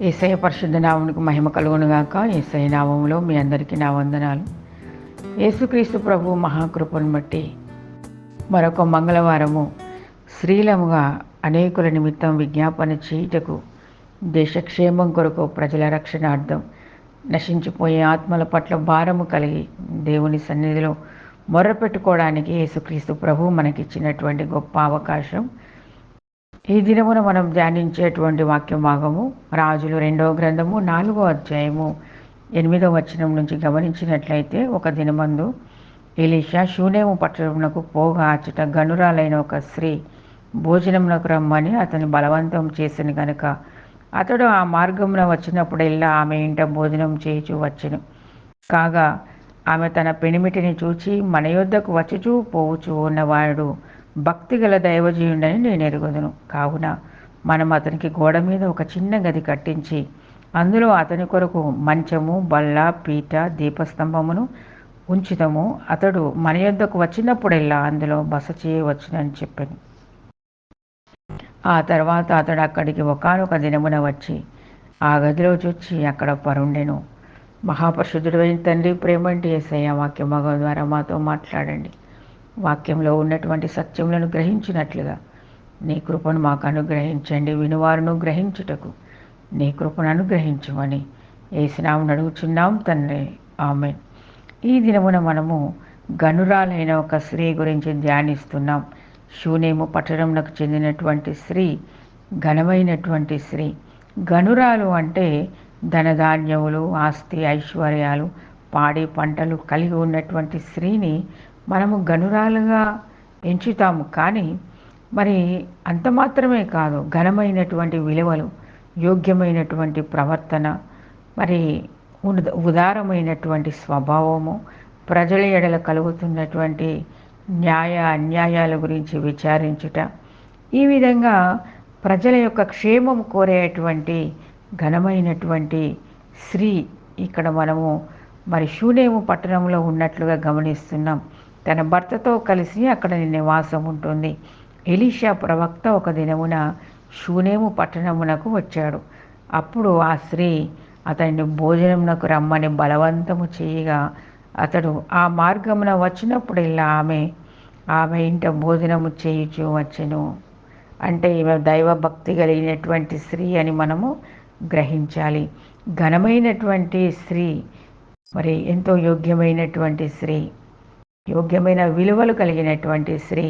యేసయ్య పరిశుద్ధ నామమునకు మహిమ కలుగునుగాక. యేసయ్య నామములో మీ అందరికీ నా వందనాలు. యేసుక్రీస్తు ప్రభు మహాకృపను బట్టి మరొక మంగళవారము శ్రీలముగా అనేకుల నిమిత్తం విజ్ఞాపన చేయుటకు, దేశక్షేమం కొరకు, ప్రజల రక్షణార్థం, నశించిపోయే ఆత్మల పట్ల భారము కలిగి దేవుని సన్నిధిలో మొర్రపెట్టుకోవడానికి యేసుక్రీస్తు ప్రభు మనకిచ్చినటువంటి గొప్ప అవకాశం. ఈ దినమున మనం ధ్యానించేటువంటి వాక్య భాగము రాజులు 2వ గ్రంథము 4వ అధ్యాయము 8వ వచనం నుంచి గమనించినట్లయితే, ఒక దినమందు ఎలీషా షూనేము పట్టణమునకు పోగా అచ్చట గనురాలైన ఒక స్త్రీ భోజనమునకు రమ్మని అతని బలవంతం చేసిన గనుక అతడు ఆ మార్గమున వచ్చినప్పుడెల్లా ఆమె ఇంట భోజనం చేయుచూ వచ్చెను. కాగా ఆమె తన పెనిమిటిని చూచి, మన యొద్దకు వచ్చుచూ పోవుచూ ఉన్నవాడు భక్తిగల దైవజీయుడని నేను ఎరుగుదును. కావున మనం అతనికి గోడ మీద ఒక చిన్న గది కట్టించి అందులో అతని కొరకు మంచము, బల్ల, పీట, దీపస్తంభమును ఉంచుదము. అతడు మన యొద్దకు వచ్చినప్పుడెల్లా అందులో బస చేయవచ్చునని చెప్పాను. ఆ తర్వాత అతడు అక్కడికి ఒకానొక దినమున వచ్చి ఆ గదిలో చూచి అక్కడ పరుండెను. మహాపరిశుద్ధుడైన తండ్రి, ప్రేమంటి యేసయ్య, వాక్య మగం ద్వారా మాతో మాట్లాడండి. వాక్యంలో ఉన్నటువంటి సత్యములను గ్రహించినట్లుగా నీ కృపను మాకు అనుగ్రహించండి. వినువారును గ్రహించుటకు నీ కృపను అనుగ్రహించమని యేసునామమున అడుగుచున్నాం తండ్రి, ఆమేన్. ఈ దినమున మనము గనురాలైన ఒక స్త్రీ గురించి ధ్యానిస్తున్నాం. షూనేము పట్టణమునకు చెందినటువంటి స్త్రీ, ఘనమైనటువంటి స్త్రీ. గనురాలు అంటే ధనధాన్యములు, ఆస్తి, ఐశ్వర్యాలు, పాడి పంటలు కలిగి ఉన్నటువంటి స్త్రీని మనము గనురాలుగా ఎంచుతాము. కానీ మరి అంత మాత్రమే కాదు, ఘనమైనటువంటి విలువలు, యోగ్యమైనటువంటి ప్రవర్తన, మరి ఉదారమైనటువంటి స్వభావము, ప్రజల ఎడల కలుగుతున్నటువంటి న్యాయ అన్యాయాల గురించి విచారించుట, ఈ విధంగా ప్రజల యొక్క క్షేమం కోరేటువంటి ఘనమైనటువంటి స్త్రీ ఇక్కడ మనము మరి షూనేము పట్టణంలో ఉన్నట్లుగా గమనిస్తున్నాం. తన భర్తతో కలిసి అక్కడ నివాసం ఉంటుంది. ఎలీషా ప్రవక్త ఒక దినమున షూనేము పట్టణమునకు వచ్చాడు. అప్పుడు ఆ స్త్రీ అతన్ని భోజనమునకు రమ్మని బలవంతము చేయగా అతడు ఆ మార్గమున వచ్చినప్పుడల్లా ఆమె ఇంట భోజనము చేయుచూ వచ్చెను. అంటే ఈమె దైవభక్తి కలిగినటువంటి స్త్రీ అని మనము గ్రహించాలి. ఘనమైనటువంటి స్త్రీ, మరి ఎంతో యోగ్యమైనటువంటి స్త్రీ, యోగ్యమైన విలువలు కలిగినటువంటి స్త్రీ.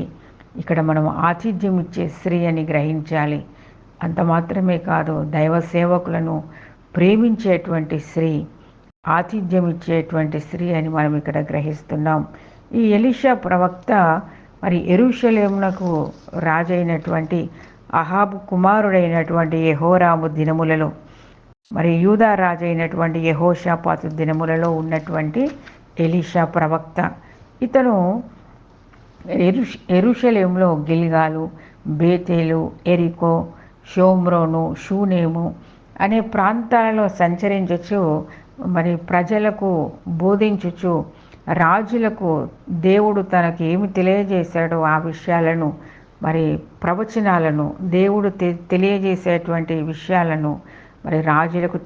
ఇక్కడ మనం ఆతిథ్యం ఇచ్చే స్త్రీ అని గ్రహించాలి. అంత మాత్రమే కాదు, దైవ సేవకులను ప్రేమించేటువంటి స్త్రీ, ఆతిథ్యం ఇచ్చేటువంటి స్త్రీ అని మనం ఇక్కడ గ్రహిస్తున్నాం. ఈ ఎలీషా ప్రవక్త మరి యెరూషలేమునకు రాజైనటువంటి అహాబు కుమారుడైనటువంటి యెహోరాము దినములలో, మరి యూదా రాజైనటువంటి యెహోషాపాతు దినములలో ఉన్నటువంటి ఎలీషా ప్రవక్త. ఇతను యెరూషలేములో గిల్గాలు, బేతేలు, ఎరికో, షోమ్రోను, షూనేము అనే ప్రాంతాలలో సంచరించుచు మరి ప్రజలకు బోధించుచు, రాజులకు దేవుడు తనకి ఏమి తెలియజేశాడో ఆ విషయాలను, మరి ప్రవచనాలను, దేవుడు తెలియజేసేటువంటి విషయాలను మరి రాజులకు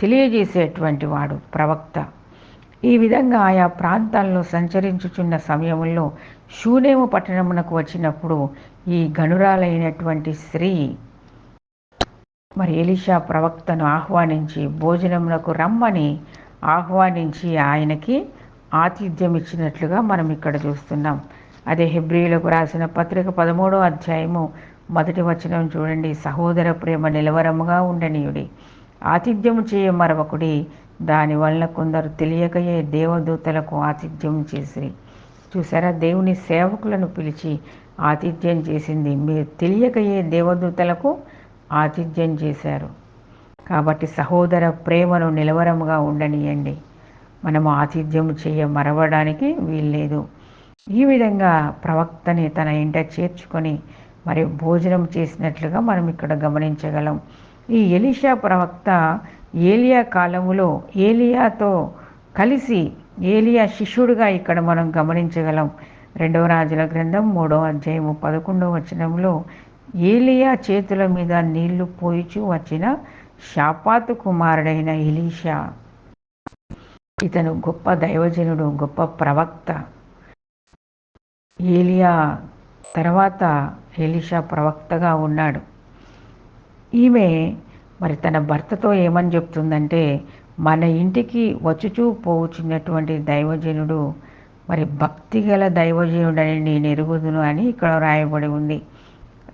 తెలియజేసేటువంటి వాడు ప్రవక్త. ఈ విధంగా ఆయా ప్రాంతాల్లో సంచరించుచున్న సమయంలో షూనేము పట్టణమునకు వచ్చినప్పుడు ఈ గనురాలైనటువంటి స్త్రీ మరి ఎలీషా ప్రవక్తను ఆహ్వానించి భోజనమునకు రమ్మని ఆహ్వానించి ఆయనకి ఆతిథ్యం ఇచ్చినట్లుగా మనం ఇక్కడ చూస్తున్నాం. అదే హెబ్రీయులకు రాసిన పత్రిక 13వ అధ్యాయము 1వ వచనం చూడండి. సహోదర ప్రేమ నిలవరముగా ఉండనీయుడి, ఆతిథ్యము చేయ మరవకుడి, దానివల్ల కొందరు తెలియకయే దేవదూతలకు ఆతిథ్యం చేసిరి. చూసారా, దేవుని సేవకులను పిలిచి ఆతిథ్యం చేసింది. మీరు తెలియకయే దేవదూతలకు ఆతిథ్యం చేశారు. కాబట్టి సహోదర ప్రేమను నిలవరముగా ఉండనీయండి. మనము ఆతిథ్యం చేయ మరవడానికి వీల్లేదు. ఈ విధంగా ప్రవక్తని తన ఇంట చేర్చుకొని మరి భోజనం చేసినట్లుగా మనం ఇక్కడ గమనించగలం. ఈ ఎలీషా ప్రవక్త ఏలియా కాలములో ఏలియాతో కలిసి ఏలియా శిష్యుడిగా ఇక్కడ మనం గమనించగలం. 2వ రాజుల గ్రంథం 3వ అధ్యాయము 11వ వచనంలో ఏలియా చేతుల మీద నీళ్లు పోయిచూ వచ్చిన షాపాతు కుమారుడైన ఎలీషా. ఇతను గొప్ప దైవజనుడు, గొప్ప ప్రవక్త. ఏలియా తర్వాత ఎలీషా ప్రవక్తగా ఉన్నాడు. ఈమె మరి తన భర్తతో ఏమని చెప్తుందంటే, మన ఇంటికి వచ్చుచూ పోవుచున్నటువంటి దైవజనుడు మరి భక్తిగల దైవజనుడని నేను ఎరుగుదును అని ఇక్కడ రాయబడి ఉంది.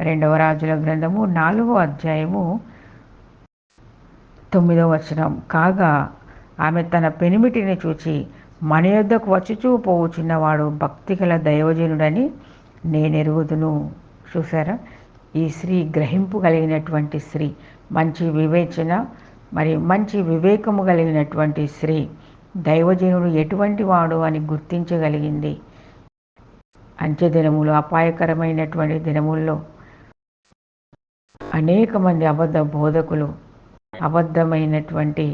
2వ రాజుల గ్రంథము 4వ అధ్యాయము 9వ వచనం. కాగా ఆమె తన పెనిమిటిని చూచి, మన యొద్దకు వచ్చుచూ పోవుచున్నవాడు భక్తిగల దైవజనుడని నేనెరుగుదును. చూసారా, ఈ స్త్రీ గ్రహింపు కలిగినటువంటి స్త్రీ, మంచి వివేచన మరి మంచి వివేకము కలిగినటువంటి స్త్రీ. దైవజనుడు ఎటువంటి వాడు అని గుర్తించగలిగింది. అంచె దినములు, అపాయకరమైనటువంటి దినముల్లో అనేక మంది అబద్ధ బోధకులు, అబద్ధమైనటువంటి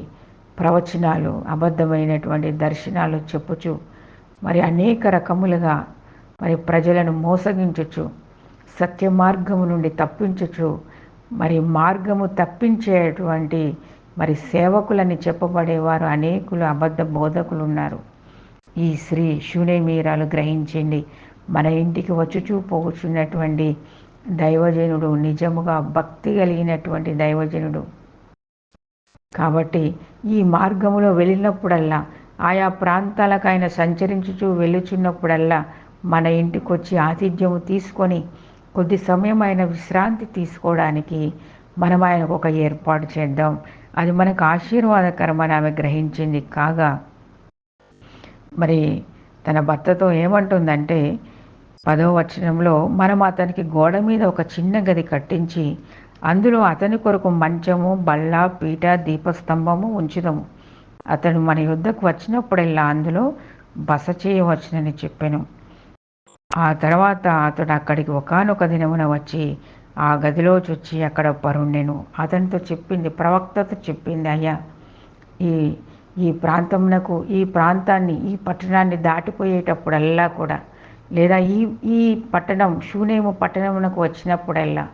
ప్రవచనాలు, అబద్ధమైనటువంటి దర్శనాలు చెప్పుచు మరి అనేక రకములుగా మరి ప్రజలను మోసగించుచు, సత్య మార్గము నుండి తప్పించుచు, మరి మార్గము తప్పించేటువంటి మరి సేవకులని చెప్పబడేవారు అనేకులు అబద్ధ బోధకులు ఉన్నారు. ఈ స్త్రీ షూనేమీరాలు గ్రహించింది, మన ఇంటికి వచ్చుచూ పోచున్నటువంటి దైవజనుడు నిజముగా భక్తి కలిగినటువంటి దైవజనుడు. కాబట్టి ఈ మార్గములో వెళ్ళినప్పుడల్లా, ఆయా ప్రాంతాలకు ఆయన సంచరించుచూ వెళ్ళుచున్నప్పుడల్లా మన ఇంటికి వచ్చి ఆతిథ్యము తీసుకొని కొద్ది సమయం ఆయన విశ్రాంతి తీసుకోవడానికి మనం ఆయనకు ఒక ఏర్పాటు చేద్దాం. అది మనకు ఆశీర్వాదకరమని ఆమె గ్రహించింది. కాగా మరి తన భర్తతో ఏమంటుందంటే 10వ వచనంలో, మనం అతనికి గోడ మీద ఒక చిన్న గది కట్టించి అందులో అతని కొరకు మంచము, బల్ల, పీట, దీపస్తంభము ఉంచుదాము. అతడు మన యుద్ధకు వచ్చినప్పుడల్లా అందులో బస చేయవచ్చునని చెప్పాను. ఆ తర్వాత అతడు అక్కడికి ఒకానొక దినమున వచ్చి ఆ గదిలో చొచ్చి అక్కడ పరుండెను. అతనితో చెప్పింది, ప్రవక్తతో చెప్పింది, అయ్యా ఈ ఈ ప్రాంతమునకు, ఈ ప్రాంతాన్ని, ఈ పట్టణాన్ని దాటిపోయేటప్పుడల్లా కూడా, లేదా ఈ ఈ పట్టణం షూనేము పట్టణమునకు వచ్చినప్పుడల్లా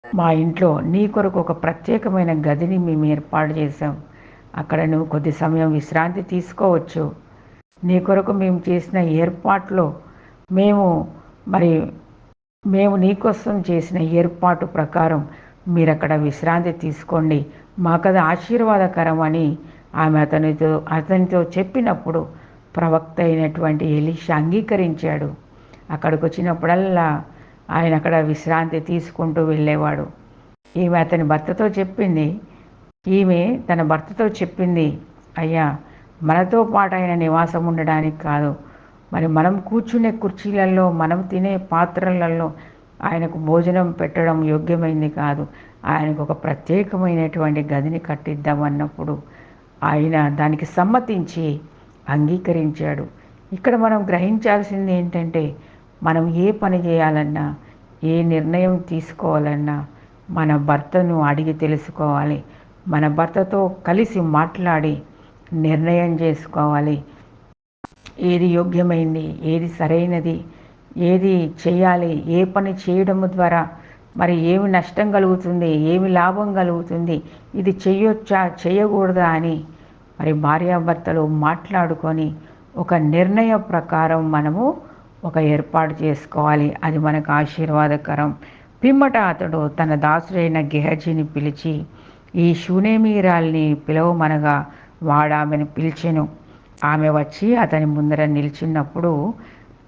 మా ఇంట్లో నీ కొరకు ఒక ప్రత్యేకమైన గదిని మేము ఏర్పాటు చేసాం. అక్కడ నువ్వు కొద్ది సమయం విశ్రాంతి తీసుకోవచ్చు. నీ కొరకు మేము చేసిన ఏర్పాట్లో మేము నీకోసం చేసిన ఏర్పాటు ప్రకారం మీరు అక్కడ విశ్రాంతి తీసుకోండి, మాకది ఆశీర్వాదకరం అని ఆమె అతనితో చెప్పినప్పుడు ప్రవక్త అయినటువంటి ఎలీషా అంగీకరించాడు. అక్కడికి వచ్చినప్పుడల్లా ఆయన అక్కడ విశ్రాంతి తీసుకుంటూ వెళ్ళేవాడు. ఈమె తన భర్తతో చెప్పింది, అయ్యా మనతో పాటు ఆయన నివాసం ఉండడానికి కాదు, మరి మనం కూర్చునే కుర్చీలలో, మనం తినే పాత్రలలో ఆయనకు భోజనం పెట్టడం యోగ్యమైంది కాదు. ఆయనకు ఒక ప్రత్యేకమైనటువంటి గదిని కట్టిద్దామన్నప్పుడు ఆయన దానికి సమ్మతించి అంగీకరించాడు. ఇక్కడ మనం గ్రహించాల్సింది ఏంటంటే, మనం ఏ పని చేయాలన్నా, ఏ నిర్ణయం తీసుకోవాలన్నా మన భర్తను అడిగి తెలుసుకోవాలి. మన భర్తతో కలిసి మాట్లాడి నిర్ణయం చేసుకోవాలి. ఏది యోగ్యమైంది, ఏది సరైనది, ఏది చేయాలి, ఏ పని చేయడం ద్వారా మరి ఏమి నష్టం కలుగుతుంది, ఏమి లాభం కలుగుతుంది, ఇది చేయొచ్చా చేయకూడదా అని మరి భార్యాభర్తలు మాట్లాడుకొని ఒక నిర్ణయ ప్రకారం మనము ఒక ఏర్పాటు చేసుకోవాలి. అది మనకు ఆశీర్వాదకరం. పిమ్మట అతడు తన దాసుడైన గెహజీని పిలిచి, ఈ షూనేమీరాల్ని పిలవమనగా వాడామెను పిలిచెను. ఆమె వచ్చి అతని ముందర నిలిచినప్పుడు,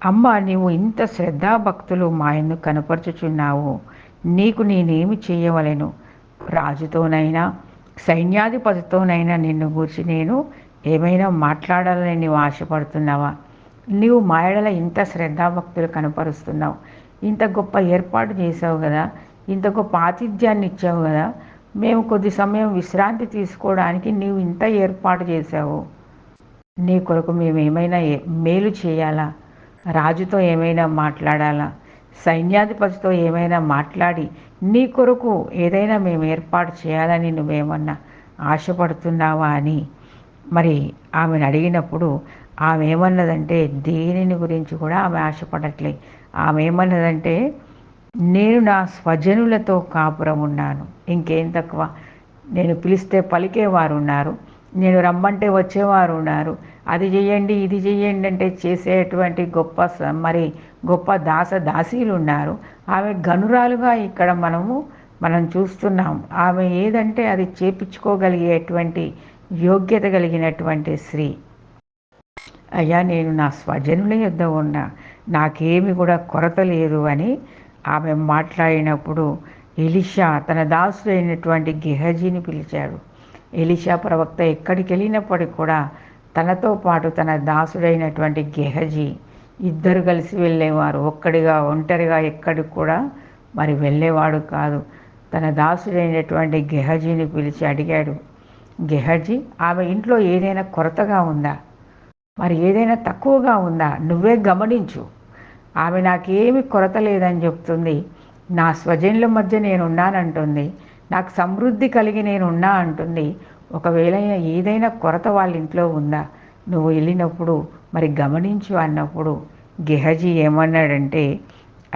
అమ్మ, నీవు ఇంత శ్రద్ధాభక్తులు మా యందు కనపరుచుచున్నావు, నీకు నేనేమి చేయవలెను? రాజుతోనైనా సైన్యాధిపతితోనైనా నిన్ను గూర్చి నేను ఏమైనా మాట్లాడాలని నీవు ఆశపడుతున్నావా? నీవు మా యెడల ఇంత శ్రద్ధాభక్తులు కనపరుస్తున్నావు, ఇంత గొప్ప ఏర్పాటు చేసావు కదా, ఇంత గొప్ప ఆతిథ్యాన్ని ఇచ్చావు కదా, మేము కొద్ది సమయం విశ్రాంతి తీసుకోవడానికి నీవు ఇంత ఏర్పాటు చేసావు. నీ కొరకు మేము ఏమైనా మేలు చేయాలా? రాజుతో ఏమైనా మాట్లాడాలా? సైన్యాధిపతితో ఏమైనా మాట్లాడి నీ కొరకు ఏదైనా మేము ఏర్పాటు చేయాలని నువ్వేమన్నా ఆశపడుతున్నావా అని మరి ఆమెను అడిగినప్పుడు ఆమె ఏమన్నదంటే, దేనిని గురించి కూడా ఆమె ఆశపడట్లే. ఆమె ఏమన్నదంటే, నేను నా స్వజనులతో కాపురం ఉన్నాను. ఇంకేం తక్కువ? నేను పిలిస్తే పలికేవారు ఉన్నారు, నేను రమ్మంటే వచ్చేవారు ఉన్నారు, అది చెయ్యండి ఇది చెయ్యండి అంటే చేసేటువంటి మరి గొప్ప దాసీలు ఉన్నారు. ఆమె గనురాలుగా ఇక్కడ మనం చూస్తున్నాం. ఆమె ఏదంటే అది చేపించుకోగలిగేటువంటి యోగ్యత కలిగినటువంటి స్త్రీ. అయ్యా, నేను నా స్వజనుల యొద్ద ఉన్నా, నాకేమి కూడా కొరత లేదు అని ఆమె మాట్లాడినప్పుడు ఎలీషా తన దాసుడైనటువంటి గెహజీని పిలిచాడు. ఎలీషా ప్రవక్త ఎక్కడికి వెళ్ళినప్పటికి కూడా తనతో పాటు తన దాసుడైనటువంటి గెహజీ ఇద్దరు కలిసి వెళ్ళేవారు. ఒంటరిగా ఎక్కడికి కూడా వెళ్ళేవాడు కాదు. తన దాసుడైనటువంటి గెహజీని పిలిచి అడిగాడు, గెహజీ, ఆమె ఇంట్లో ఏదైనా కొరతగా ఉందా, ఏదైనా తక్కువగా ఉందా, నువ్వే గమనించు. ఆమె నాకేమి కొరత లేదని చెప్తుంది, నా స్వజనుల మధ్య నేనున్నానంటుంది, నాకు సమృద్ధి కలిగి నేనున్నా అంటుంది. ఒకవేళ ఏదైనా కొరత వాళ్ళ ఇంట్లో ఉందా, నువ్వు వెళ్ళినప్పుడు గమనించు అన్నప్పుడు గెహజీ ఏమన్నాడంటే,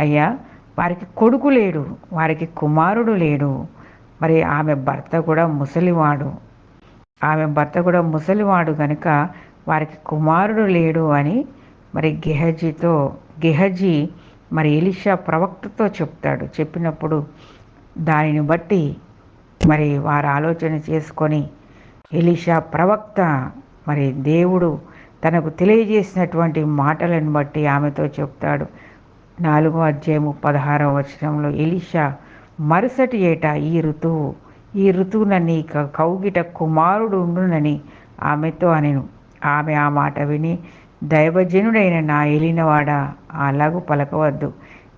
అయ్యా, వారికి కొడుకు లేడు, వారికి కుమారుడు లేడు, ఆమె భర్త కూడా ముసలివాడు కనుక వారికి కుమారుడు లేడు అని గెహజీ ఎలీషా ప్రవక్తతో చెప్తాడు. చెప్పినప్పుడు దానిని బట్టి వారు ఆలోచన చేసుకొని ఎలీషా ప్రవక్త దేవుడు తనకు తెలియజేసినటువంటి మాటలను బట్టి ఆమెతో చెప్తాడు. 4వ అధ్యాయము 16వ వచనంలో, ఎలీషా మరుసటి ఏట ఈ ఋతువున నీ కౌగిట కుమారుడు ఉండునని ఆమెతో అనెను. ఆమె ఆ మాట విని, దైవజనుడైన నా ఏలినవాడా, అలాగూ పలకవద్దు,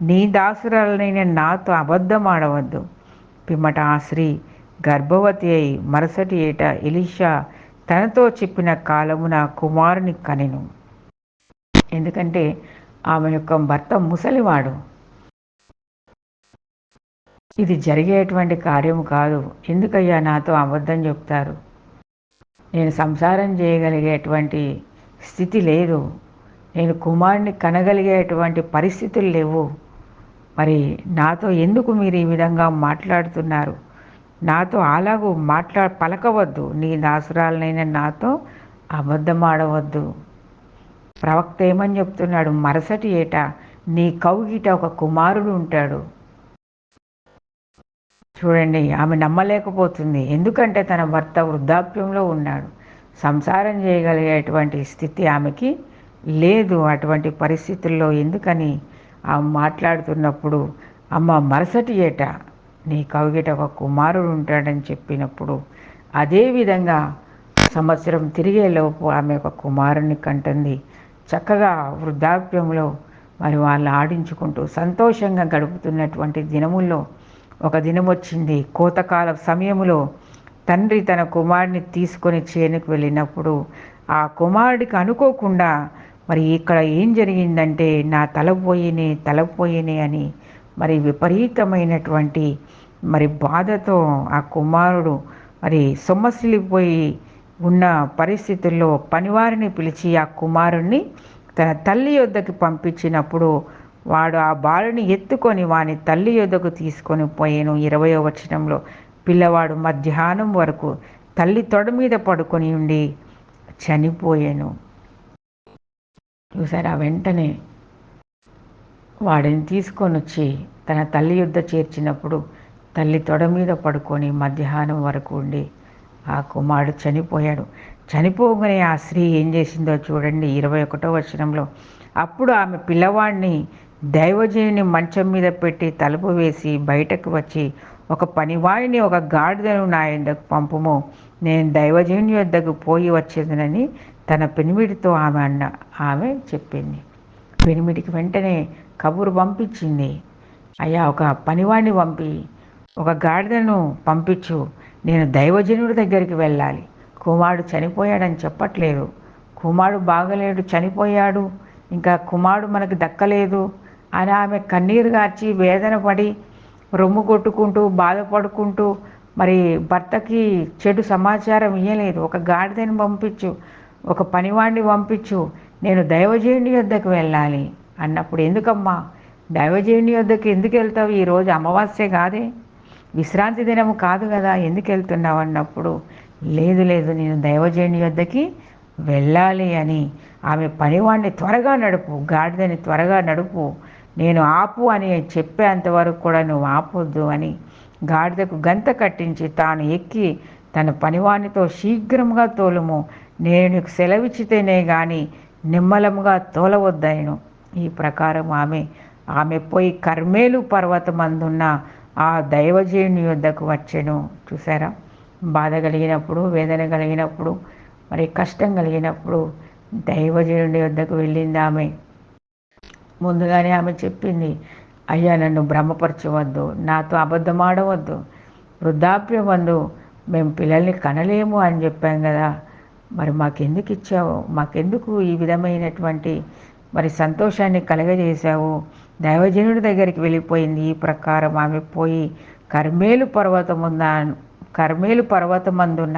నీ దాసురాలనైన నాతో అబద్ధమాడవద్దు. పిమ్మట ఆ స్త్రీ గర్భవతి అయి మరుసటి ఏట ఎలీషా తనతో చెప్పిన కాలమున కుమారుని కనెను. ఎందుకంటే ఆమె యొక్క భర్త ముసలివాడు. ఇది జరిగేటువంటి కార్యము కాదు. ఎందుకయ్యా నాతో అబద్ధం చెప్తారు? నేను సంసారం చేయగలిగేటువంటి స్థితి లేదు, నేను కుమారుని కనగలిగేటువంటి పరిస్థితులు లేవు. నాతో ఎందుకు మీరు ఈ విధంగా మాట్లాడుతున్నారు? నాతో అలాగూ పలకవద్దు, నీ దాసురాలనైనా నాతో అబద్ధమాడవద్దు. ప్రవక్త ఏమని చెప్తున్నాడు? మరుసటి ఏట నీ కౌగిట ఒక కుమారుడు ఉంటాడు. చూడండి, ఆమె నమ్మలేకపోతుంది. ఎందుకంటే తన భర్త వృద్ధాప్యంలో ఉన్నాడు, సంసారం చేయగలిగేటువంటి స్థితి ఆమెకి లేదు. అటువంటి పరిస్థితుల్లో ఎందుకని ఆమె మాట్లాడుతున్నప్పుడు, అమ్మ మరుసటి ఏట నీ కౌగిట ఒక కుమారుడు ఉంటాడని చెప్పినప్పుడు, అదేవిధంగా సంవత్సరం తిరిగేలోపు ఆమె ఒక కుమారుని కంటుంది. చక్కగా వృద్ధాప్యంలో వాళ్ళు ఆడించుకుంటూ సంతోషంగా గడుపుతున్నటువంటి దినముల్లో ఒక దినం వచ్చింది. కోతకాల సమయంలో తండ్రి తన కుమారుడిని తీసుకొని చేనుకు వెళ్ళినప్పుడు ఆ కుమారుడికి అనుకోకుండా ఇక్కడ ఏం జరిగిందంటే, నా తలపోయినే అని విపరీతమైనటువంటి బాధతో ఆ కుమారుడు సొమ్మసిల్లిపోయి ఉన్న పరిస్థితుల్లో పనివారిని పిలిచి ఆ కుమారుణ్ణి తన తల్లి యొద్దకు పంపించినప్పుడు వాడు ఆ బాలుని ఎత్తుకొని వాని తల్లి యొద్దకు తీసుకొని పోయాను. 20వ వచనంలో, పిల్లవాడు మధ్యాహ్నం వరకు తల్లి తొడ మీద పడుకొని ఉండి చనిపోయాను. చూసారా? వెంటనే వాడిని తీసుకొని వచ్చి తన తల్లి యొద్ద చేర్చినప్పుడు తల్లి తొడ మీద పడుకొని మధ్యాహ్నం వరకు ఉండి ఆ కుమారుడు చనిపోయాడు. చనిపోగానే ఆ స్త్రీ ఏం చేసిందో చూడండి. 21వ వచనంలో, అప్పుడు ఆమె పిల్లవాడిని దైవజనుని మంచం మీద పెట్టి తలుపు వేసి బయటకు వచ్చి, ఒక పనివాడిని ఒక గాడిదను నా యొద్దకు పంపుము, నేను దైవజనుని యొద్దకు పోయి వచ్చేదనని తన పెనిమిటితో ఆమె చెప్పింది. పెనిమిటికి వెంటనే కబురు పంపించింది. అయ్యా, ఒక పనివాడిని పంపి ఒక గాడిదను పంపించు, నేను దైవజనుడి దగ్గరికి వెళ్ళాలి. కుమారుడు చనిపోయాడని చెప్పట్లేదు, కుమారుడు బాగలేడు, చనిపోయాడు, ఇంకా కుమారుడు మనకు దక్కలేదు అని ఆమె కన్నీరు గార్చి వేదన పడి రొమ్ము కొట్టుకుంటూ బాధపడుకుంటూ భర్తకి చెడు సమాచారం ఇయ్యలేదు. ఒక గాడిదని పంపించు, ఒక పనివాడిని పంపించు, నేను దైవజనుడి వద్దకు వెళ్ళాలి అన్నప్పుడు, ఎందుకమ్మా దైవజనుని వద్దకు ఎందుకు వెళ్తావు? ఈరోజు అమావాస్య కాదే, విశ్రాంతి దినము కాదు కదా, ఎందుకు వెళ్తున్నావు అన్నప్పుడు, లేదు లేదు నేను దైవజనుని వద్దకి వెళ్ళాలి అని, ఆమె పనివాడిని త్వరగా నడుపు, గాడిదని త్వరగా నడుపు, నేను ఆపు అని చెప్పేంతవరకు కూడా నువ్వు ఆపొద్దు అని గాడిదకు గంత కట్టించి తాను ఎక్కి తన పనివానితో శీఘ్రముగా తోలుము, నేను నీకు సెలవిచ్చితేనే గాని నిమ్మలముగా తోలవద్దయను. ఈ ప్రకారం ఆమె పోయి కర్మేలు పర్వతమందున్న ఆ దైవజనుని యొద్దకు వచ్చెను. చూసారా, బాధ కలిగినప్పుడు, వేదన కలిగినప్పుడు, మరి కష్టం కలిగినప్పుడు దైవజనుడి వద్దకు వెళ్ళింది ఆమె. ముందుగానే ఆమె చెప్పింది, అయ్యా నన్ను భ్రమపరచవద్దు, నాతో అబద్ధమాడవద్దు, వృద్ధాప్యమందు మేము పిల్లల్ని కనలేము అని చెప్పాం కదా, మరి మాకెందుకు ఇచ్చావు, మాకెందుకు ఈ విధమైనటువంటి మరి సంతోషాన్ని కలగజేశావు? దైవజనుడి దగ్గరికి వెళ్ళిపోయింది. ఈ ప్రకారం ఆమె పోయి కర్మేలు పర్వతమందున్న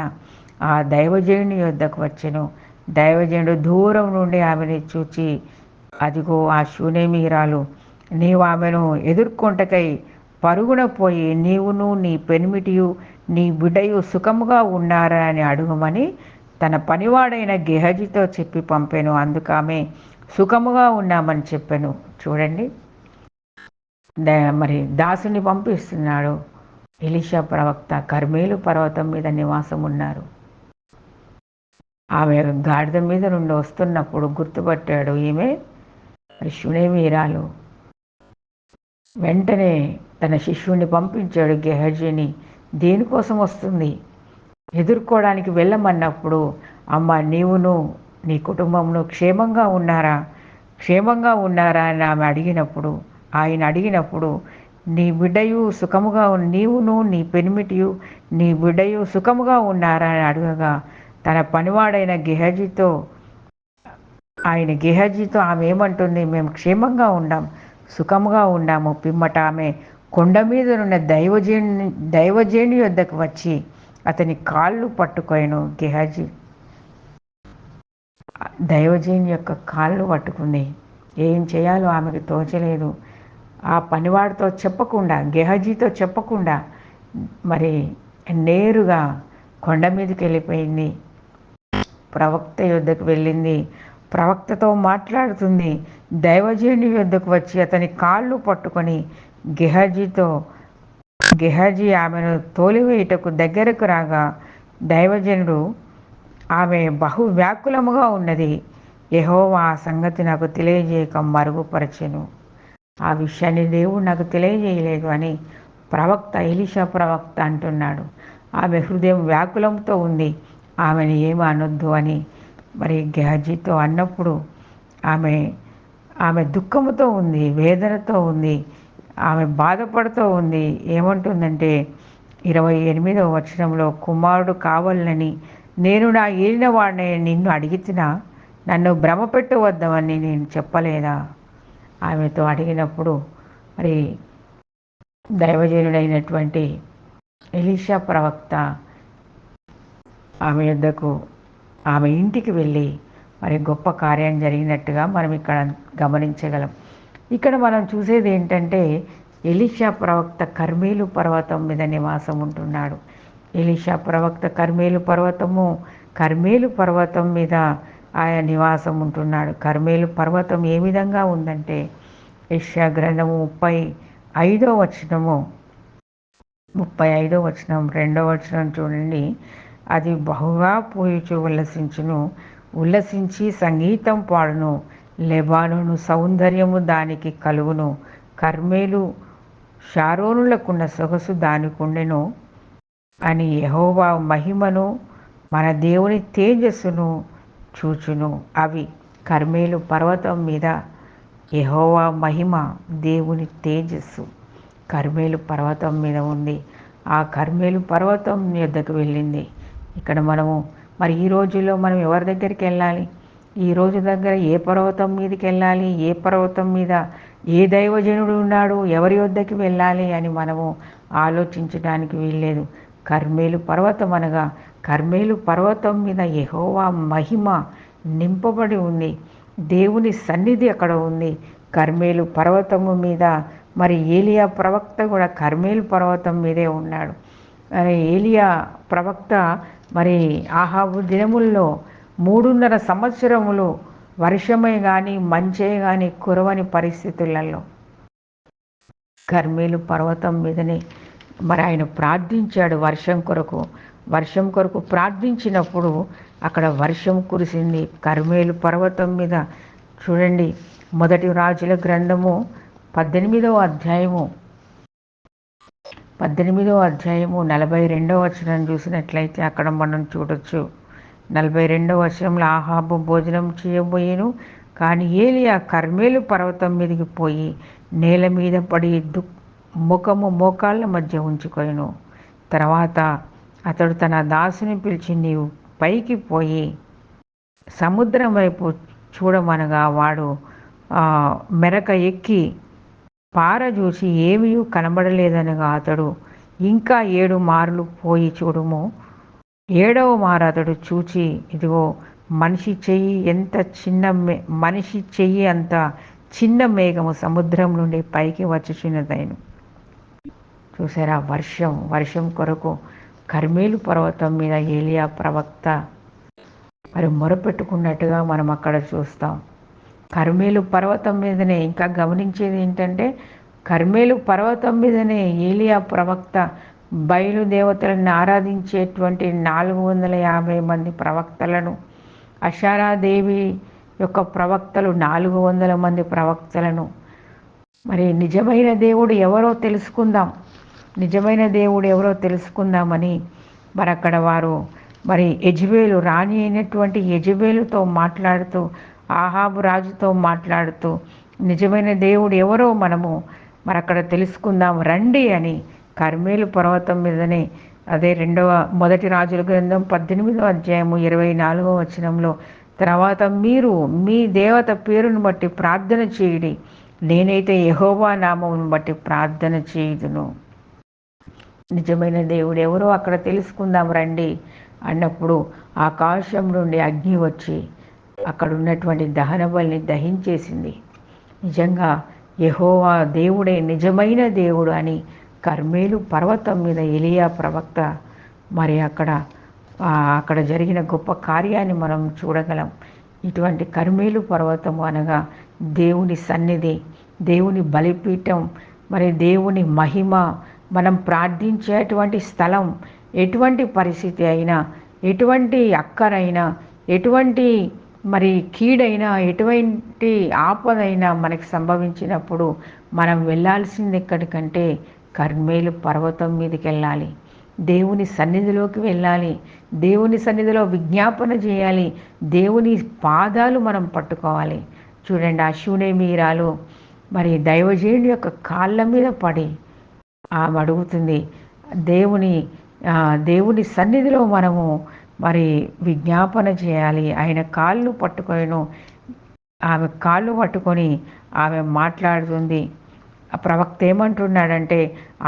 ఆ దైవజనుని యొద్దకు వచ్చెను. దైవజనుడు దూరం నుండి ఆమెని చూచి, అదిగో ఆ శూనేమీరాలు, నీవు ఆమెను ఎదుర్కొంటకై పరుగున పోయి నీవును నీ పెనిమిటియు నీ బిడ్డయు సుఖముగా ఉన్నారా అని అడుగుమని తన పనివాడైన గెహజీతో చెప్పి పంపాను. అందుకు ఆమె సుఖముగా ఉన్నామని చెప్పాను. చూడండి, మరి దాసుని పంపిస్తున్నాడు. ఎలీషా ప్రవక్త కర్మేలు పర్వతం మీద నివాసం ఉన్నారు. ఆమె గాడిద మీద నుండి వస్తున్నప్పుడు గుర్తుపట్టాడు, ఈమె మరి శూనేమీరాలు. వెంటనే తన శిష్యుడిని పంపించాడు గెహజీని. దేనికోసం వస్తుంది? ఎదుర్కోవడానికి వెళ్ళమన్నప్పుడు, అమ్మ నీవును నీ కుటుంబంలో క్షేమంగా ఉన్నారా అని ఆయన అడిగినప్పుడు నీ బిడ్డయు సుఖముగా నీవును నీ పెనిమిటియు నీ బిడ్డయు సుఖముగా ఉన్నారా అని అడగగా, తన పనివాడైన గెహజీతో ఆమె ఏమంటుంది, మేము క్షేమంగా ఉన్నాం, సుఖముగా ఉన్నాము. పిమ్మట ఆమె కొండ మీద ఉన్న దైవజేణి వద్దకు వచ్చి అతని కాళ్ళు పట్టుకొను. గెహజీ దైవజేని యొక్క కాళ్ళు పట్టుకుంది. ఏం చేయాలో ఆమెకు తోచలేదు. ఆ పనివాడితో చెప్పకుండా, గెహజీతో చెప్పకుండా మరి నేరుగా కొండ మీదకి వెళ్ళిపోయింది. ప్రవక్త యొద్దకు వెళ్ళింది, ప్రవక్తతో మాట్లాడుతుంది. దైవజనుడి యొద్దకు వచ్చి అతని కాళ్ళు పట్టుకొని గెహజీ ఆమెను తోలివేయుటకు దగ్గరకు రాగా, దైవజనుడు ఆమె బహు వ్యాకులముగా ఉన్నది, యెహోవా ఆ సంగతి నాకు తెలియజేయక మరుగుపరచెను. ఆ విషయాన్ని దేవుడు నాకు తెలియజేయలేదు అని ఎలీషా ప్రవక్త అంటున్నాడు. ఆమె హృదయం వ్యాకులంతో ఉంది, ఆమెను ఏమి అనొద్దు అని మరి గెహజీతో అన్నప్పుడు ఆమె దుఃఖముతో ఉంది, వేదనతో ఉంది, ఆమె బాధపడుతూ ఉంది. ఏమంటుందంటే 28వ వచనంలో, కుమారుడు కావాలని నేను నా ఏలిన వాడిని నిన్ను అడిగితినా, నన్ను భ్రమపెట్టవద్దని నేను చెప్పలేదా? ఆమెతో అడిగినప్పుడు మరి దైవజనుడైనటువంటి ఎలీషా ప్రవక్త ఆమె ఇంటికి వెళ్ళి మరి గొప్ప కార్యం జరిగినట్టుగా మనం ఇక్కడ గమనించగలం. ఇక్కడ మనం చూసేది ఏంటంటే, ఎలీషా ప్రవక్త కర్మేలు పర్వతం మీద నివాసం ఉంటున్నాడు. ఎలీషా ప్రవక్త కర్మేలు పర్వతం మీద ఆయన నివాసం ఉంటున్నాడు. కర్మేలు పర్వతం ఏ విధంగా ఉందంటే, యెషయా గ్రంథము 35వ వచనం 2వ వచనం చూడండి. అది బహుగా పోయుచు ఉల్లసించి సంగీతం పాడును, లెబానోను సౌందర్యము దానికి కలుగును, కర్మేలు షారోనులకున్న సొగసు దానికుండెను అని యెహోవా మహిమను మన దేవుని తేజస్సును చూచును. అవి కర్మేలు పర్వతం మీద యెహోవా మహిమ, దేవుని తేజస్సు కర్మేలు పర్వతం మీద ఉంది. ఆ కర్మేలు పర్వతం యొద్దకు వెళ్ళింది. ఇక్కడ మరి ఈ రోజుల్లో మనం ఎవరి దగ్గరికి వెళ్ళాలి? ఈ రోజు దగ్గర ఏ పర్వతం మీదకి వెళ్ళాలి? ఏ పర్వతం మీద ఏ దైవజనుడు ఉన్నాడు? ఎవరి వద్దకి వెళ్ళాలి అని మనము ఆలోచించడానికి వీల్లేదు. కర్మేలు పర్వతం అనగా కర్మేలు పర్వతం మీద యెహోవా మహిమ నింపబడి ఉంది. దేవుని సన్నిధి అక్కడ ఉంది. కర్మేలు పర్వతము మీద, మరి ఏలియా ప్రవక్త కూడా కర్మేలు పర్వతం మీదే ఉన్నాడు. ఏలియా ప్రవక్త మరి ఆహాబు దినముల్లో 3.5 సంవత్సరములు వర్షమే కానీ మంచే కానీ కురవని పరిస్థితులలో కర్మేలు పర్వతం మీదనే మరి ఆయన ప్రార్థించాడు వర్షం కొరకు ప్రార్థించినప్పుడు అక్కడ వర్షం కురిసింది కర్మేలు పర్వతం మీద. చూడండి, మొదటి రాజుల గ్రంథము 18వ అధ్యాయము 42వ వచనం చూసినట్లయితే అక్కడ మనం చూడొచ్చు. 42వ వచనంలో ఆహాబు భోజనం చేయబోయేను, కానీ ఏలియా కర్మేలు పర్వతం మీదకి పోయి నేల మీద పడి ముఖము మోకాళ్ళ మధ్య ఉంచుకొనెను. తర్వాత అతడు తన దాసుని పిలిచి, నీవు పైకి పోయి సముద్రం వైపు చూడమనగా వాడు మెరక ఎక్కి పార చూసి ఏమీ కనబడలేదనగా అతడు ఇంకా 7 మార్లు పోయి చూడుము. 7వ మారు అతడు చూచి, ఇదిగో మనిషి చెయ్యి అంత చిన్న మేఘము సముద్రం నుండి పైకి వచ్చుచున్నదైను. చూసారా, వర్షం కొరకు కర్మేలు పర్వతం మీద ఏలియా ప్రవక్త మరి మొరపెట్టుకున్నట్టుగా మనం అక్కడ చూస్తాం. కర్మేలు పర్వతం మీదనే ఇంకా గమనించేది ఏంటంటే, కర్మేలు పర్వతం మీదనే ఏలియా ప్రవక్త బయలుదేవతలను ఆరాధించేటువంటి 450 మంది ప్రవక్తలను, అషారాదేవి యొక్క ప్రవక్తలు 400 మంది ప్రవక్తలను, మరి నిజమైన దేవుడు ఎవరో తెలుసుకుందామని మరి అక్కడ వారు మరి యెజెబెలు రాణి అయినటువంటి యెజెబెలుతో మాట్లాడుతూ, ఆహాబు రాజుతో మాట్లాడుతూ, నిజమైన దేవుడు ఎవరో మనము మరి అక్కడ తెలుసుకుందాం రండి అని కర్మేలు పర్వతం మీదనే అదే మొదటి రాజుల గ్రంథం 18వ అధ్యాయము 24వ వచనంలో, తర్వాత మీరు మీ దేవత పేరును బట్టి ప్రార్థన చేయుడి, నేనైతే యెహోవా నామమును బట్టి ప్రార్థన చేయుదును. నిజమైన దేవుడు ఎవరో అక్కడ తెలుసుకుందాం రండి అన్నప్పుడు ఆకాశం నుండి అగ్ని వచ్చి అక్కడ ఉన్నటువంటి దహన బలిని దహించేసింది. నిజంగా యెహోవా దేవుడే నిజమైన దేవుడు అని కర్మేలు పర్వతం మీద ఎలీయా ప్రవక్త మరి అక్కడ జరిగిన గొప్ప కార్యాన్ని మనం చూడగలం. ఇటువంటి కర్మేలు పర్వతము అనగా దేవుని సన్నిధి, దేవుని బలిపీఠం, మరి దేవుని మహిమ, మనం ప్రార్థించేటువంటి స్థలం. ఎటువంటి పరిస్థితి అయినా, ఎటువంటి అక్కరైనా, ఎటువంటి మరి కీడైనా, ఎటువంటి ఆపదైనా మనకి సంభవించినప్పుడు మనం వెళ్ళాల్సింది ఎక్కడికంటే కర్మేలు పర్వతం మీదకి వెళ్ళాలి, దేవుని సన్నిధిలోకి వెళ్ళాలి, దేవుని సన్నిధిలో విజ్ఞాపన చేయాలి, దేవుని పాదాలు మనం పట్టుకోవాలి. చూడండి, ఆ షూనేమీరాలు మరి దైవజనుడి యొక్క కాళ్ళ మీద పడి ఆమె అడుగుతుంది, దేవుని సన్నిధిలో మనము మరి విజ్ఞాపన చేయాలి. ఆయన కాళ్ళు పట్టుకొని ఆమె మాట్లాడుతుంది. ఆ ప్రవక్త ఏమంటున్నాడంటే,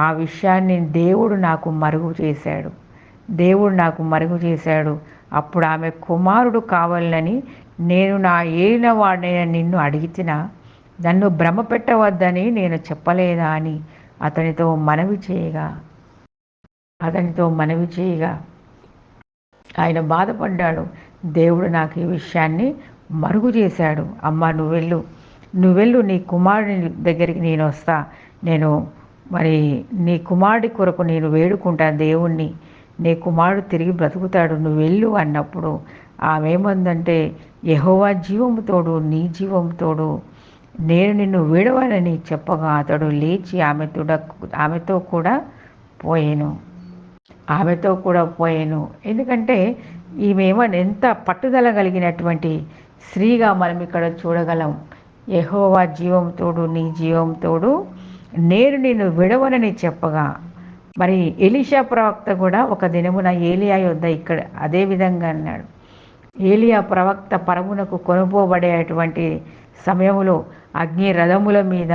ఆ విషయాన్ని దేవుడు నాకు మరుగు చేశాడు. అప్పుడు ఆమె కుమారుడు కావాలని నేను నా ఏలినవాడైన నిన్ను అడిగితినా, నన్ను భ్రమ పెట్టవద్దని నేను చెప్పలేదా అని అతనితో మనవి చేయగా ఆయన బాధపడ్డాడు. దేవుడు నాకు ఈ విషయాన్ని మరుగు చేశాడు. అమ్మ, నువ్వు వెళ్ళు, నీ కుమారుడి దగ్గరికి నేను వస్తా, నేను మరి నీ కుమారుడి కొరకు నేను వేడుకుంటా దేవుణ్ణి, నీ కుమారుడు తిరిగి బ్రతుకుతాడు, నువ్వు వెళ్ళు అన్నప్పుడు ఆమె ఏమందంటే, యెహోవా జీవము తోడు, నీ జీవము తోడు, నేను నిన్ను విడవనని చెప్పగా అతడు లేచి ఆమెతో కూడా పోయాను. ఎందుకంటే ఈమె ఎంత పట్టుదల కలిగినటువంటి స్త్రీగా మనం ఇక్కడ చూడగలం. యెహోవా జీవం తోడు, నీ జీవం తోడు, నేను నిన్ను విడవనని చెప్పగా, మరి ఎలీషా ప్రవక్త కూడా ఒక దినమున ఏలియా యొద్ద ఇక్కడ అదే విధంగా అన్నాడు. ఏలియా ప్రవక్త పరమునకు కొనుపోబడేటువంటి సమయంలో అగ్ని రథముల మీద,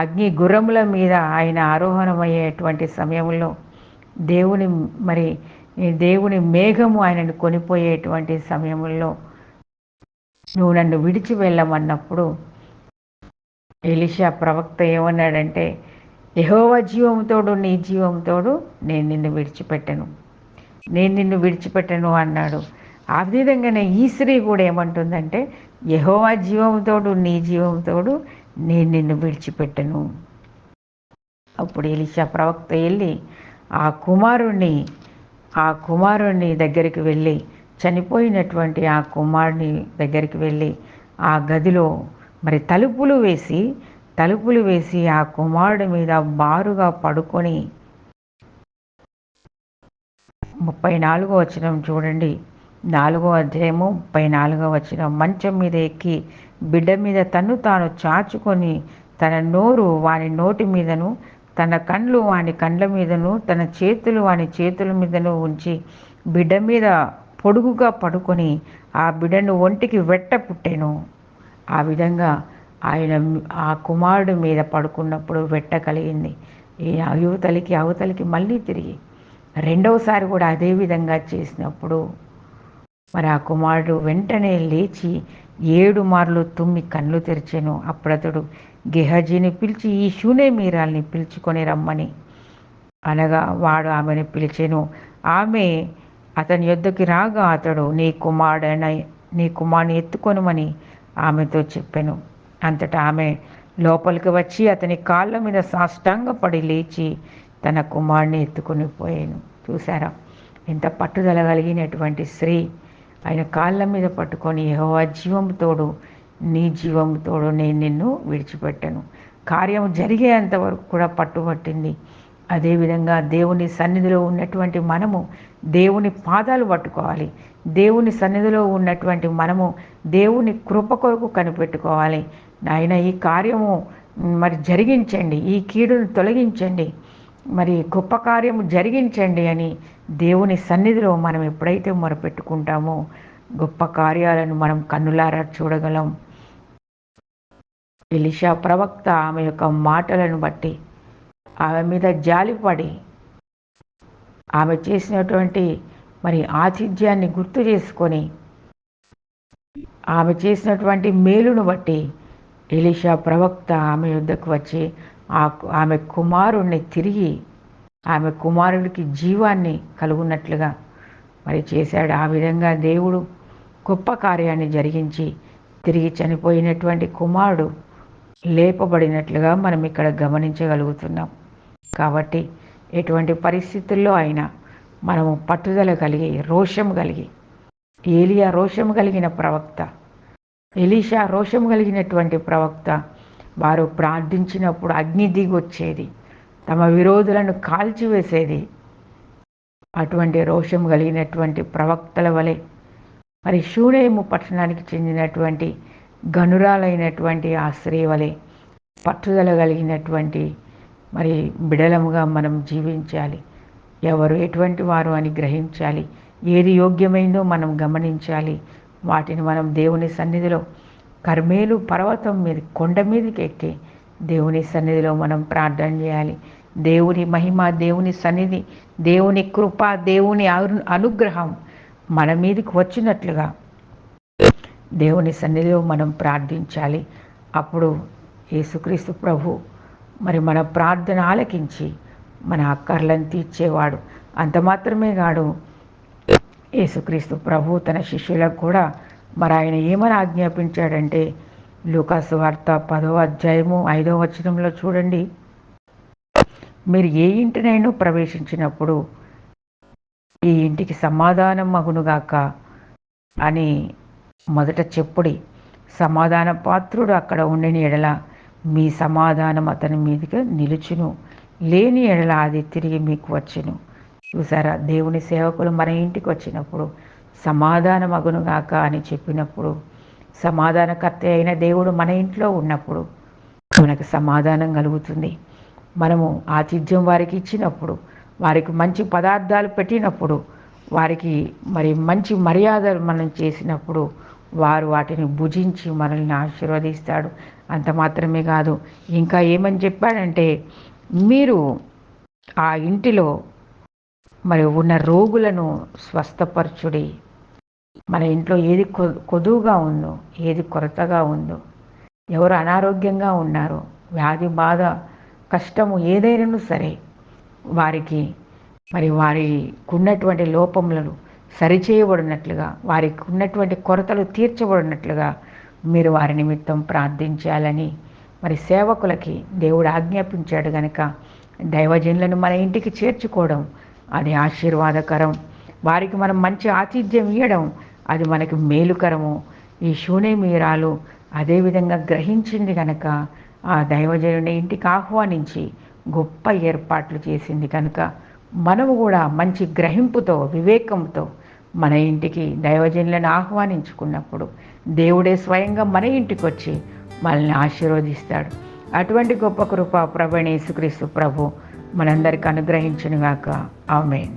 అగ్ని గుర్రముల మీద ఆయన ఆరోహణమయ్యేటువంటి సమయంలో దేవుని మేఘము ఆయనను కొనిపోయేటువంటి సమయంలో నువ్వు నన్ను విడిచి వెళ్ళమన్నప్పుడు ఎలీషా ప్రవక్త ఏమన్నాడంటే, యెహోవా జీవంతోడు నీ జీవంతోడు నేను నిన్ను విడిచిపెట్టను, నేను నిన్ను విడిచిపెట్టను అన్నాడు. ఆ విధంగానే ఈ స్త్రీ కూడా ఏమంటుందంటే, యెహోవా జీవంతోడు నీ జీవంతోడు నేను నిన్ను విడిచిపెట్టను. అప్పుడు ఎలీషా ప్రవక్త వెళ్ళి ఆ కుమారుణ్ణి ఆ కుమారుని దగ్గరికి వెళ్ళి, చనిపోయినటువంటి ఆ కుమారుని దగ్గరికి వెళ్ళి ఆ గదిలో మరి తలుపులు వేసి ఆ కుమారుడి మీద బారుగా పడుకొని 34వ వచనం చూడండి. 4వ అధ్యాయము 34వ వచనం. మంచం మీద ఎక్కి బిడ్డ మీద తన్ను తాను చాచుకొని తన నోరు వాని నోటి మీదను, తన కండ్లు వాని కండ్ల మీదను, తన చేతులు వాని చేతుల మీదను ఉంచి బిడ్డ మీద పొడుగుగా పడుకొని ఆ బిడ్డను ఒంటికి వెట్ట పుట్టెను. ఆ విధంగా ఆయన ఆ కుమారుడి మీద పడుకున్నప్పుడు వెట్ట కలిగింది. ఈ అవతలికి మళ్ళీ తిరిగి రెండవసారి కూడా అదే విధంగా చేసినప్పుడు మరి ఆ కుమారుడు వెంటనే లేచి 7 మార్లు తుమ్మి కళ్ళు తెరిచెను. అప్పుడతడు గెహజీని పిలిచి ఈ షూనేమీరాల్ని పిలుచుకొని రమ్మని అనగా వాడు ఆమెను పిలిచెను. ఆమె అతని యొద్దకు రాగా అతడు నీ కుమారుని ఎత్తుకొనుమని ఆమెతో చెప్పెను. అంతటా ఆమె లోపలికి వచ్చి అతని కాళ్ళ మీద సాష్టాంగపడి లేచి తన కుమారుని ఎత్తుకొని పోయాను. చూసారా ఎంత పట్టుదల కలిగినటువంటి స్త్రీ. ఆయన కాళ్ళ మీద పట్టుకొని, యెహోవా జీవంతోడు నీ జీవంతోడు నేను నిన్ను విడిచిపెట్టను. కార్యం జరిగేంత వరకు కూడా పట్టుబట్టింది. అదేవిధంగా దేవుని సన్నిధిలో ఉన్నటువంటి మనము దేవుని పాదాలు పట్టుకోవాలి. దేవుని సన్నిధిలో ఉన్నటువంటి మనము దేవుని కృప కొరకు కనిపెట్టుకోవాలి. నాయన ఈ కార్యము మరి జరిగించండి, ఈ కీడును తొలగించండి, మరి గొప్ప కార్యము జరిగించండి అని దేవుని సన్నిధిలో మనం ఎప్పుడైతే మొరపెట్టుకుంటామో గొప్ప కార్యాలను మనం కన్నులారా చూడగలం. ఎలీషా ప్రవక్త ఆమె యొక్క మాటలను బట్టి ఆమె మీద జాలిపడి ఆమె చేసినటువంటి మరి ఆతిథ్యాన్ని గుర్తు చేసుకొని ఆమె చేసినటువంటి మేలును బట్టి ఎలీషా ప్రవక్త ఆమె యొద్దకు వచ్చి ఆమె కుమారుణ్ణి తిరిగి ఆమె కుమారుడికి జీవాన్ని కలుగున్నట్లుగా మరి చేశాడు. ఆ విధంగా దేవుడు గొప్ప కార్యాన్ని జరిగించి తిరిగి చనిపోయినటువంటి కుమారుడు లేపబడినట్లుగా మనం ఇక్కడ గమనించగలుగుతున్నాం. కాబట్టి ఎటువంటి పరిస్థితుల్లో అయినా మనము పట్టుదల కలిగి రోషం కలిగి, ఏలియా రోషం కలిగిన ప్రవక్త, ఎలీషా రోషం కలిగినటువంటి ప్రవక్త, వారు ప్రార్థించినప్పుడు అగ్ని దిగి వచ్చేది, తమ విరోధులను కాల్చివేసేది. అటువంటి రోషం కలిగినటువంటి ప్రవక్తల వలె మరి షూనేము పట్టణానికి చెందినటువంటి గనురాలైనటువంటి ఆ స్త్రీ వలె పట్టుదల కలిగినటువంటి మరి బిడలముగా మనం జీవించాలి. ఎవరు ఎటువంటి వారు అని గ్రహించాలి. ఏది యోగ్యమైందో మనం గమనించాలి. వాటిని మనం దేవుని సన్నిధిలో కర్మేలు పర్వతం మీద కొండ మీదకి ఎక్కి దేవుని సన్నిధిలో మనం ప్రార్థన చేయాలి. దేవుని మహిమ, దేవుని సన్నిధి, దేవుని కృప, దేవుని అనుగ్రహం మన మీదకి వచ్చినట్లుగా దేవుని సన్నిధిలో మనం ప్రార్థించాలి. అప్పుడు యేసుక్రీస్తు ప్రభు మరి మన ప్రార్థన ఆలకించి మన అక్కర్లను తీర్చేవాడు. అంత మాత్రమే కాదు, యేసుక్రీస్తు ప్రభు తన శిష్యులకు కూడా మరి ఆయన ఏమని ఆజ్ఞాపించాడంటే లూకాసు వార్త 10వ అధ్యాయము 5వ వచనంలో చూడండి. మీరు ఏ ఇంటినైనా ప్రవేశించినప్పుడు ఈ ఇంటికి సమాధానం మగునుగాక అని మొదట చెప్పుడి. సమాధాన పాత్రుడు అక్కడ ఉండిన ఎడల మీ సమాధానం అతని మీదుగా నిలుచును, లేని ఎడల అది తిరిగి మీకు వచ్చును. చూసారా, దేవుని సేవకులు మన ఇంటికి వచ్చినప్పుడు సమాధానం అగునుగాక అని చెప్పినప్పుడు, సమాధానకర్త అయిన దేవుడు మన ఇంట్లో ఉన్నప్పుడు మనకు సమాధానం కలుగుతుంది. మనము ఆతిథ్యం వారికి ఇచ్చినప్పుడు, వారికి మంచి పదార్థాలు పెట్టినప్పుడు, వారికి మరి మంచి మర్యాదలు మనం చేసినప్పుడు వారు వాటిని భుజించి మనల్ని ఆశీర్వదిస్తాడు. అంత మాత్రమే కాదు, ఇంకా ఏమని చెప్పాడంటే మీరు ఆ ఇంటిలో మరి ఉన్న రోగులను స్వస్థపరచుడి. మన ఇంట్లో ఏది కొదువుగా ఉందో, ఏది కొరతగా ఉందో, ఎవరు అనారోగ్యంగా ఉన్నారో, వ్యాధి బాధ కష్టము ఏదైనాను సరే వారికి వారికి ఉన్నటువంటి లోపములను సరిచేయబడినట్లుగా, వారికి ఉన్నటువంటి కొరతలు తీర్చబడినట్లుగా మీరు వారి నిమిత్తం ప్రార్థించాలని సేవకులకి దేవుడు ఆజ్ఞాపించాడు గనక దైవజనులను మన ఇంటికి చేర్చుకోవడం అది ఆశీర్వాదకరం. వారికి మనం మంచి ఆతిథ్యం ఇవ్వడం అది మనకి మేలుకరము. ఈ షూనేమీరాలు అదేవిధంగా గ్రహించింది కనుక ఆ దైవజనుని ఇంటికి ఆహ్వానించి గొప్ప ఏర్పాట్లు చేసింది కనుక మనము కూడా మంచి గ్రహింపుతో వివేకంతో మన ఇంటికి దైవజనులను ఆహ్వానించుకున్నప్పుడు దేవుడే స్వయంగా మన ఇంటికి వచ్చి మనల్ని ఆశీర్వదిస్తాడు. అటువంటి గొప్ప కృప ప్రభువైన యేసుక్రీస్తు ప్రభు మనందరికీ అనుగ్రహించునుగాక. ఆమేన్.